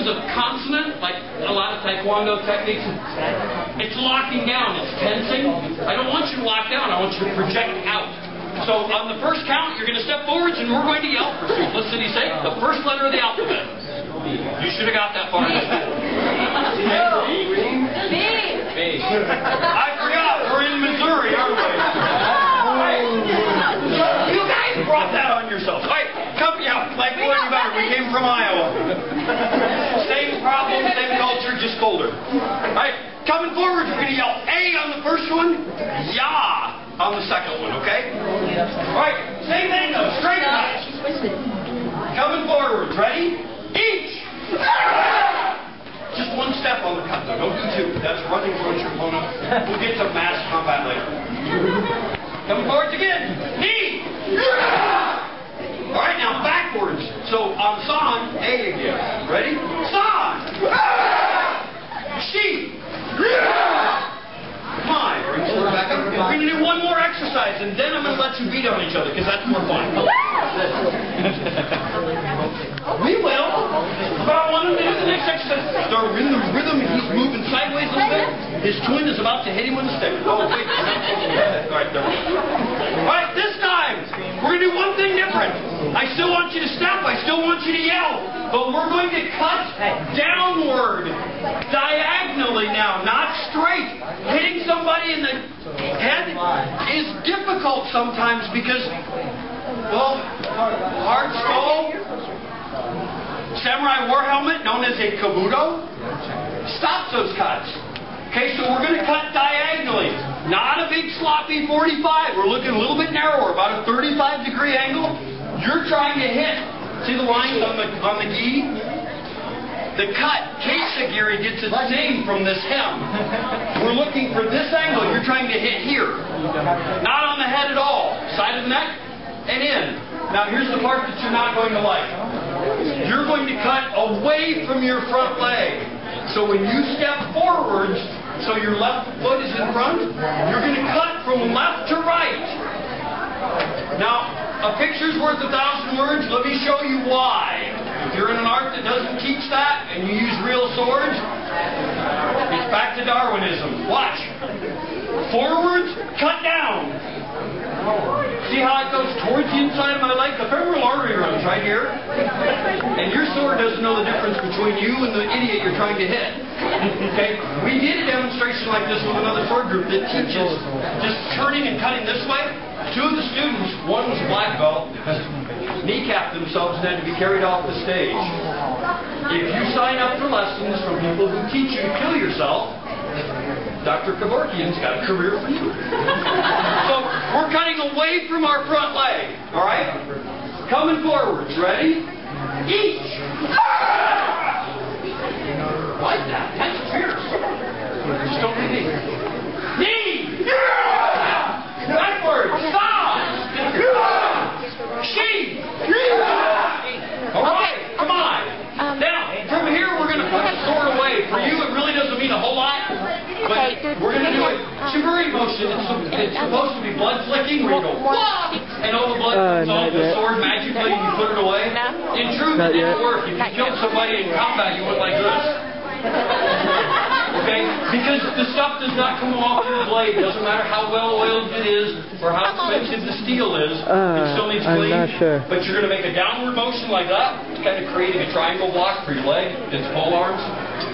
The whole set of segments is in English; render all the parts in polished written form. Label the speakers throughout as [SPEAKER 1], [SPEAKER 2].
[SPEAKER 1] is a consonant, like a lot of Taekwondo techniques. It's locking down, it's tensing. I don't want you to lock down, I want you to project out. So on the first count, you're going to step forwards and we're going to yell for you. What did he say? The first letter of the alphabet. You should have got that far. B. I forgot, we're in Missouri, aren't we? You guys brought that on yourselves. All right, come, yeah, like we're better. We came from Iowa. Same problem, same culture, just colder. All right, coming forward, we're going to yell A on the first one, Ya on the second one, okay? All right, same thing though, straight cut. Coming forward, ready? Each! Just one step on the cut though, don't do two. That's running towards your opponent. We'll get to mass combat later. Coming forwards again. Knee! Alright, now backwards. So on San, A again. Ready? San! She! Come on, bring it back up. We're going to do one more exercise and then I'm going to let you beat on each other because that's more fun. We will. But I want him to do the next exercise. Start in the rhythm. He's moving sideways a little bit. His twin is about to hit him with a stick. Oh, wait. Alright, there we go. Alright, this time, we're going to do one thing different. I still want you to step. I still want you to yell. But we're going to cut downward. Diagonally now, not straight. Hitting somebody in the head is difficult sometimes because, well, hard skull. Samurai war helmet, known as a kabuto, stops those cuts. Okay, so we're going to cut diagonally. Not a big sloppy 45. We're looking a little bit narrower, about a 35-degree angle. You're trying to hit. See the lines on the gi? The cut, Keisagiri, gets its name from this hem. We're looking for this angle. You're trying to hit here. Not on the head at all. Side of the neck and in. Now here's the part that you're not going to like. You're going to cut away from your front leg. So when you step forwards, so your left foot is in front, you're going to cut from left to right. Now, a picture's worth 1,000 words. Let me show you why. If you're in an art that doesn't teach that and you use real swords, it's back to Darwinism. Watch. Forwards, cut down. See how it goes towards the inside of my leg? The femoral artery runs right here. And your sword doesn't know the difference between you and the idiot you're trying to hit. Okay? We did a demonstration like this with another sword group that teaches just turning and cutting this way. Two of the students, one was a black belt, kneecapped themselves and had to be carried off the stage. If you sign up for lessons from people who teach you to kill yourself, Dr. Kevorkian's got a career for you. So we're cutting away from our front leg. All right? Coming forwards. Ready? Each. Like that. That's fierce. Just don't hit me. Knee. Backwards. Stop. She. All right. Come on. Now, from here, we're going to put the sword away. For you, it really doesn't mean a whole lot. But we're going to do it shibari motion. It's supposed to be blood flicking where you go, wah! And all the blood comes off the sword magically and you put it away. In truth, it didn't work. If you killed somebody in combat, you went like this. Okay? Because the stuff does not come off your blade. It doesn't matter how well oiled it is or how expensive the steel is. It still needs clean.
[SPEAKER 2] I'm not sure.
[SPEAKER 1] But you're going to make a downward motion like that, kind of creating a triangle block for your leg, its pole arms,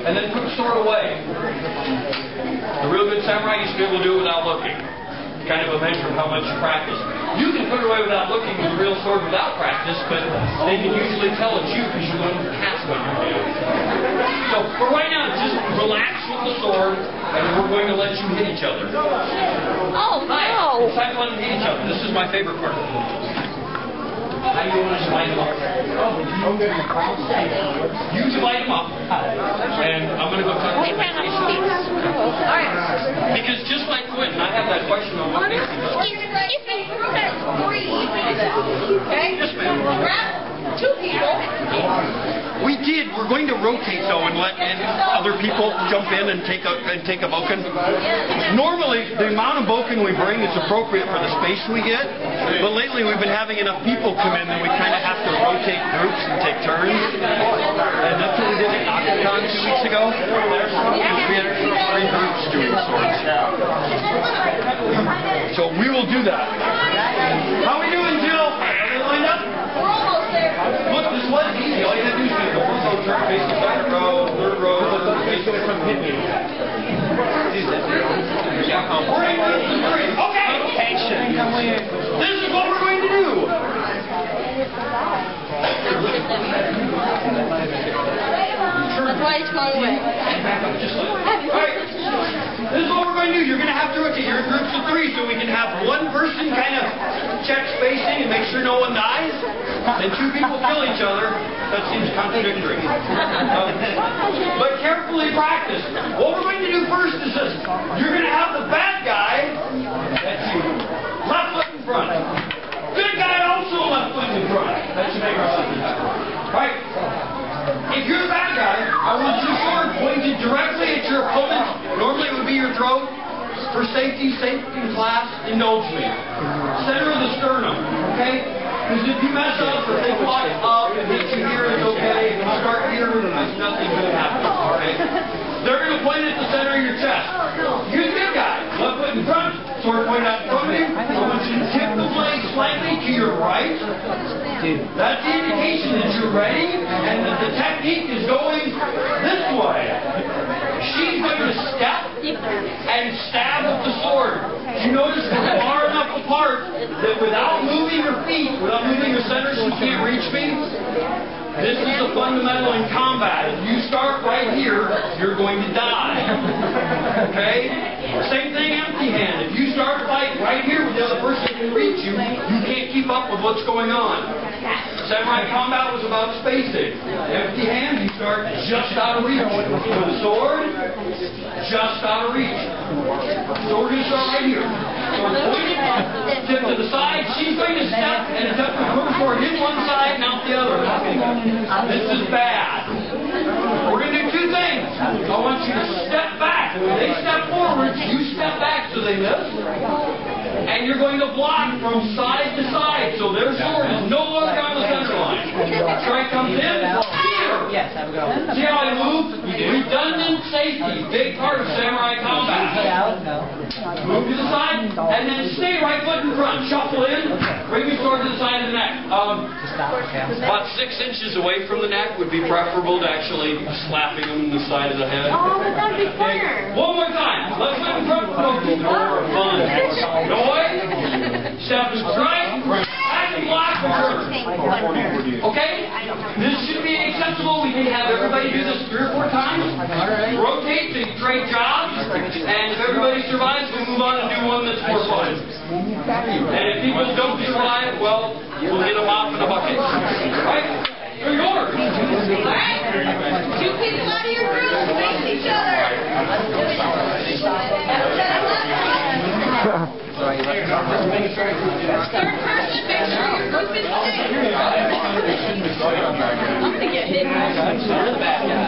[SPEAKER 1] and then put the sword away. A real good samurai used to be able to do it without looking. Kind of a measure of how much you practice. You can put it away without looking with a real sword without practice, but they can usually tell it's you because you're the one who cast what you're doing. So for right now, just relax with the sword, and we're going to let you hit each other.
[SPEAKER 3] Oh, no!
[SPEAKER 1] It's time to let them hit each other. This is my favorite part. How do you want to divide them up? You divide them up, and I'm going to go talk to you.
[SPEAKER 3] Alright.
[SPEAKER 1] Because just like Quentin, I have that question on what makes me go.
[SPEAKER 3] Okay?
[SPEAKER 1] Yes, ma'am.
[SPEAKER 3] Grab 2 people.
[SPEAKER 1] We did. We're going to rotate though and let other people jump in and take a boken. Normally, the amount of boken we bring is appropriate for the space we get. But lately, we've been having enough people come in that we kind of have to rotate groups and take turns. And that's what we did at ago. We had 3 groups doing swords. So we will do that. How we doing, Jill? You lined up?
[SPEAKER 3] We're almost there.
[SPEAKER 1] Look, this was easy. All you had to do is take the first row, turn, face the second row, third row, face the second row. Okay. This is what we're going to do.
[SPEAKER 3] That's why it's going away.
[SPEAKER 1] Alright, this is what we're going to do. You're going to have to rotate. You're in groups of 3, so we can have one person kind of check spacing and make sure no one dies, and 2 people kill each other. That seems contradictory. But carefully practice. What we're going to do first is this. You're going to have the bad guy, that's you, left foot in front. Good guy also left foot in front. That should make our system happen. Right? If you're the bad guy, I want your sword pointed directly at your opponent. Normally it would be your throat. For safety class, indulge me. Center of the sternum, okay? Because if you mess up or they block up and hit you here, it's okay. If you start here, there's nothing good happening, okay? They're going to point at the center of your chest. You're the good guy. Left foot in front, sword pointed out in front of you. I want you to tip the blade slightly to your right. That's the indication that you're ready and that the technique is going this way. She's going to step and stab with the sword. You notice we're far enough apart that without moving your feet, without moving your center, she can't reach me. This is the fundamental in combat. If you start right here, you're going to die. Okay? Same thing empty hand. If you start a fight right here with the other person can reach you, you can't keep up with what's going on. Samurai combat was about spacing. Empty hand, you start just out of reach. With a sword, just out of reach. So we're going to start right here. So pointing, tip to the side. She's going to step and attempt to move forward. Hit one side and out the other. This is bad. We're going to do 2 things. I want you to step back. When they step forward, you step back so they miss. And you're going to block from side to side. So their sword is no longer on the center line. Strike comes in.
[SPEAKER 2] Yes, have a go.
[SPEAKER 1] See how I move? Redundant safety. Big part of samurai combat. Move to the side, and then stay right foot in front. Shuffle in. Bring your sword to the side of the neck. About 6 inches away from the neck would be preferable to actually slapping them in the side of the head.
[SPEAKER 3] Oh, but that'd be funner.
[SPEAKER 1] One more time. Left foot in front. More fun. Noise. Step is right. Back and block. Okay? This should be acceptable. We can have everybody do this 3 or 4 times. Rotate to trade jobs. And if everybody survives, we'll move on and do one that's more fun. And if people don't survive, well, we'll get them off in a bucket. Right? They're yours.
[SPEAKER 3] Alright? 2 people out of your group face each other. Third person, make sure your group is safe. I'm going to get hit. You're the bad guy.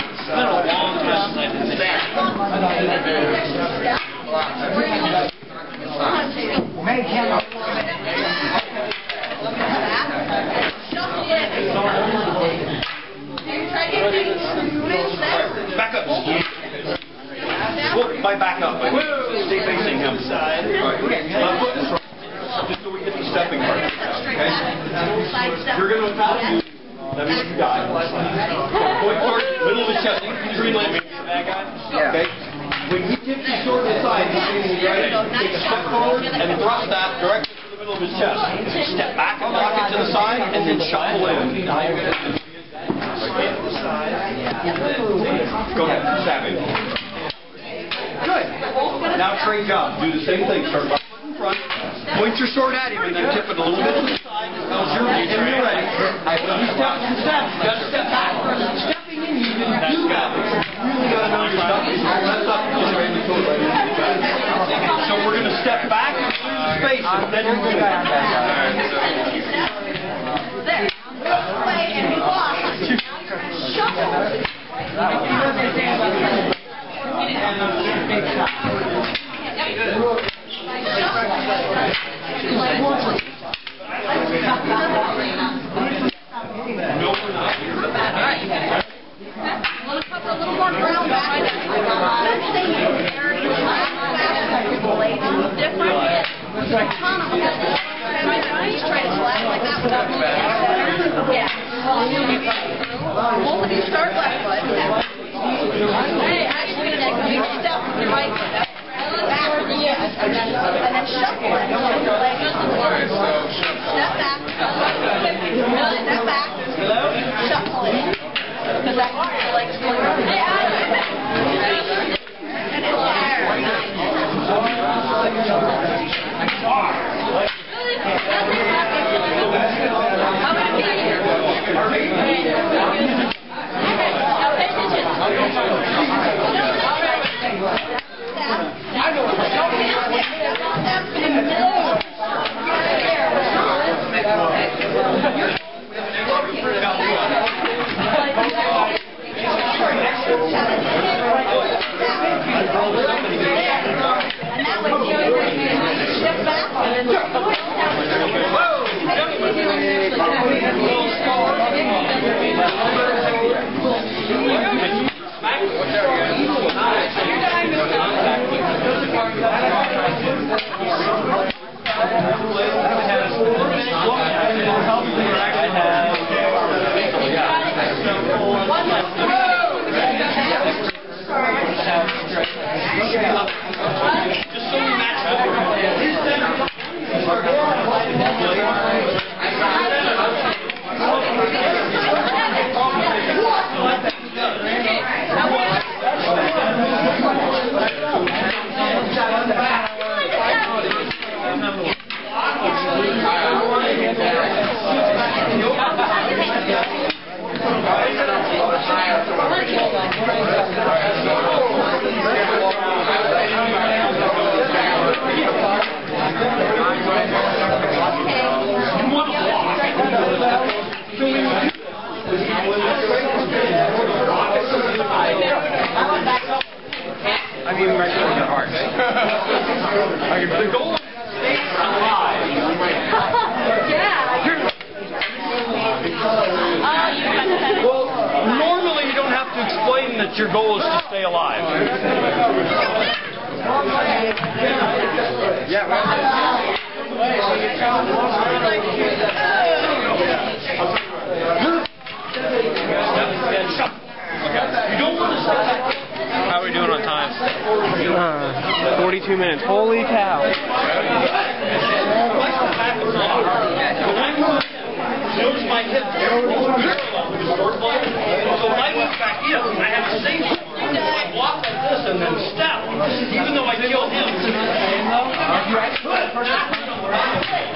[SPEAKER 3] It's been a long time since I've been there. Back up. Well, by back up, I mean stay facing him. Left foot in front. Just so we get the stepping part. Okay? You're going to attack. That means you die. Point towards the middle of his chest. Green leg. Okay? When he tips his sword to the side, he's aiming right. Take a step forward and thrust that directly to the middle of his chest. Step back and rock it to the side, and then shuffle in. Go ahead, stab him. Good. Now trade jobs. Do the same thing. Start left foot in front. Point your sword at him and then tip it a little bit to the side. Tells you're ready. When he steps and steps, you got to step back. Stepping in, you can do that. But you really got to know your stuff. If you mess up, you're just ready to go right in. So we're going to step back and clear the space, and then you're going to back. There. Go away and block. Shuffle.
[SPEAKER 4] Both of you start left foot. Hey, actually, you step with your right foot. Back, and then shuffle it. Step back. Step back. Shuffle it. Because that part your legs going around. And it's there. How many feet?
[SPEAKER 1] The goal is to stay alive. Well, normally you don't have to explain that your goal is to stay alive. You don't want to stay.
[SPEAKER 3] How are we doing on time? 42 minutes. Holy cow.
[SPEAKER 1] Notice my hip parallel with the sword blade. So if I went back in, I have the same sword. I walk like this and then step, even though I killed him.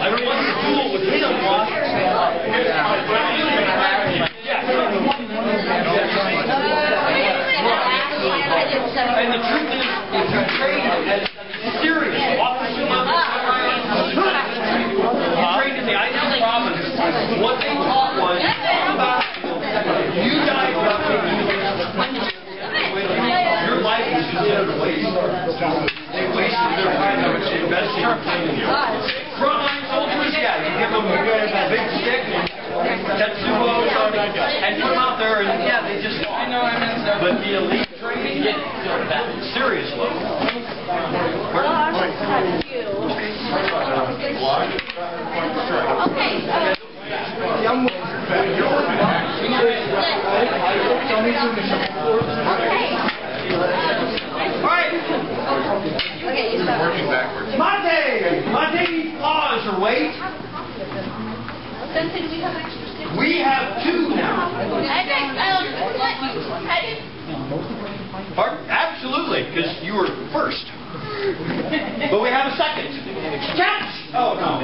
[SPEAKER 1] I won the duel with him. And the truth is, if you train as serious officer level, you trained in the Idaho province, what they taught was, you died without taking your life is considered a waste. They wasted their time investing in training you. Frontline soldiers, yeah, you give them a big stick, Tetsuo, and put them out there, and yeah, they just fought. But the elite training, that serious level. Monte needs pause or wait. We have two now. Pardon? Absolutely, because you were first. But we have a second. Catch! Oh, no.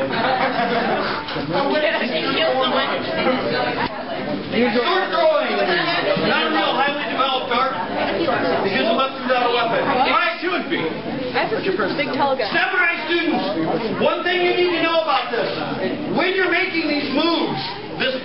[SPEAKER 1] Sword throwing. Not a real highly developed art. Because it left without a weapon. All right, 2 and B.
[SPEAKER 4] Big tall guy.
[SPEAKER 1] Samurai students, one thing you need to know about this. When you're making these moves, this